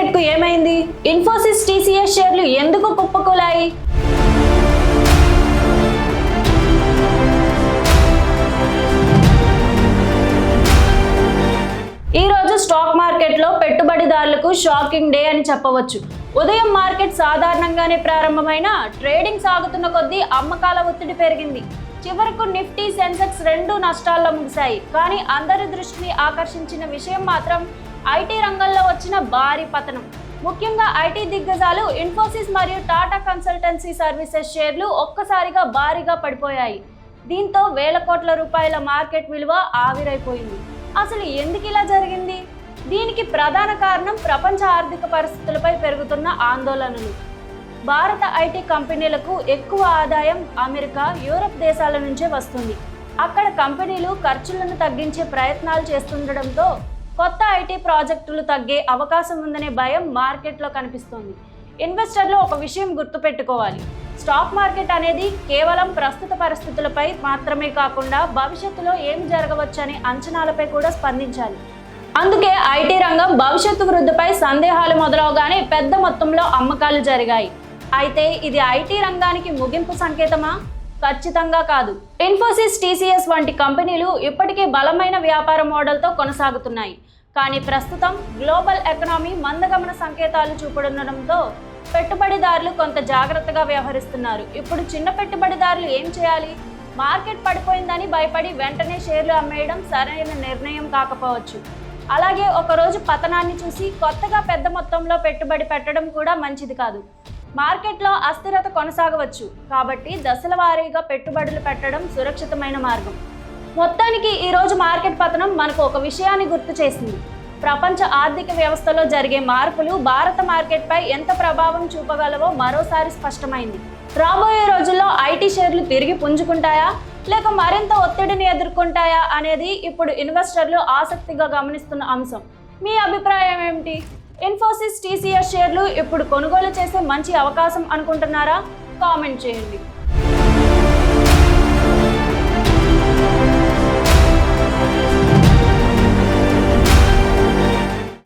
మార్కెట్కు ఏమైంది? ఇన్ఫోసిస్ టీసీఎస్ షేర్లు ఎందుకు కుప్పకూలాయి? ఈ రోజు స్టాక్ మార్కెట్లో పెట్టుబడిదారులకు షాకింగ్ డే అని చెప్పవచ్చు. ఉదయం మార్కెట్ సాధారణంగానే ప్రారంభమైన ట్రేడింగ్ సాగుతున్న కొద్దీ అమ్మకాల ఒత్తిడి పెరిగింది. చివరకు నిఫ్టీ, సెన్సెక్స్ రెండు నష్టాల్లో ముగిశాయి. కానీ అందరి దృష్టిని ఆకర్షించిన విషయం మాత్రం ఐటీ రంగంలో వచ్చిన భారీ పతనం. ముఖ్యంగా ఐటీ దిగ్గజాలు ఇన్ఫోసిస్ మరియు టాటా కన్సల్టెన్సీ సర్వీసెస్ షేర్లు ఒక్కసారిగా భారీగా పడిపోయాయి. దీంతో వేల కోట్ల రూపాయల మార్కెట్ విలువ ఆవిరైపోయింది. అసలు ఎందుకు ఇలా జరిగింది? దీనికి ప్రధాన కారణం ప్రపంచ ఆర్థిక పరిస్థితులపై పెరుగుతున్న ఆందోళనలు. భారత ఐటీ కంపెనీలకు ఎక్కువ ఆదాయం అమెరికా, యూరప్ దేశాల నుంచే వస్తుంది. అక్కడ కంపెనీలు ఖర్చులను తగ్గించే ప్రయత్నాలు చేస్తుండటంతో కొత్త ఐటీ ప్రాజెక్టులు తగ్గే అవకాశం ఉందనే భయం మార్కెట్లో కనిపిస్తోంది. ఇన్వెస్టర్లు ఒక విషయం గుర్తుపెట్టుకోవాలి. స్టాక్ మార్కెట్ అనేది కేవలం ప్రస్తుత పరిస్థితులపై మాత్రమే కాకుండా భవిష్యత్తులో ఏమి జరగవచ్చనే అంచనాలపై కూడా స్పందించాలి. అందుకే ఐటీ రంగం భవిష్యత్తు వృద్ధిపై సందేహాలు మొదలవగానే పెద్ద మొత్తంలో అమ్మకాలు జరిగాయి. అయితే ఇది ఐటీ రంగానికి ముగింపు సంకేతమా? ఖచ్చితంగా కాదు. ఇన్ఫోసిస్, టీసీఎస్ వంటి కంపెనీలు ఇప్పటికే బలమైన వ్యాపార మోడల్తో కొనసాగుతున్నాయి. కానీ ప్రస్తుతం గ్లోబల్ ఎకనామీ మందగమన సంకేతాలు చూపుతుండటంతో పెట్టుబడిదారులు కొంత జాగ్రత్తగా వ్యవహరిస్తున్నారు. ఇప్పుడు చిన్న పెట్టుబడిదారులు ఏం చేయాలి? మార్కెట్ పడిపోయిందని భయపడి వెంటనే షేర్లు అమ్మేయడం సరైన నిర్ణయం కాకపోవచ్చు. అలాగే ఒకరోజు పతనాన్ని చూసి కొత్తగా పెద్ద మొత్తంలో పెట్టుబడి పెట్టడం కూడా మంచిది కాదు. మార్కెట్లో అస్థిరత కొనసాగవచ్చు. కాబట్టి దశల వారీగా పెట్టుబడులు పెట్టడం సురక్షితమైన మార్గం. మొత్తానికి ఈరోజు మార్కెట్ పతనం మనకు ఒక విషయాన్ని గుర్తు చేసింది. ప్రపంచ ఆర్థిక వ్యవస్థలో జరిగే మార్పులు భారత మార్కెట్పై ఎంత ప్రభావం చూపగలవో మరోసారి స్పష్టమైంది. రాబోయే రోజుల్లో ఐటీ షేర్లు తిరిగి పుంజుకుంటాయా లేక మరింత ఒత్తిడిని ఎదుర్కొంటాయా అనేది ఇప్పుడు ఇన్వెస్టర్లు ఆసక్తిగా గమనిస్తున్న అంశం. మీ అభిప్రాయం ఏమిటి? ఇన్ఫోసిస్, టీసీఎస్ షేర్లు ఇప్పుడు కొనుగోలు చేసే మంచి అవకాశం అనుకుంటున్నారా? కామెంట్ చేయండి.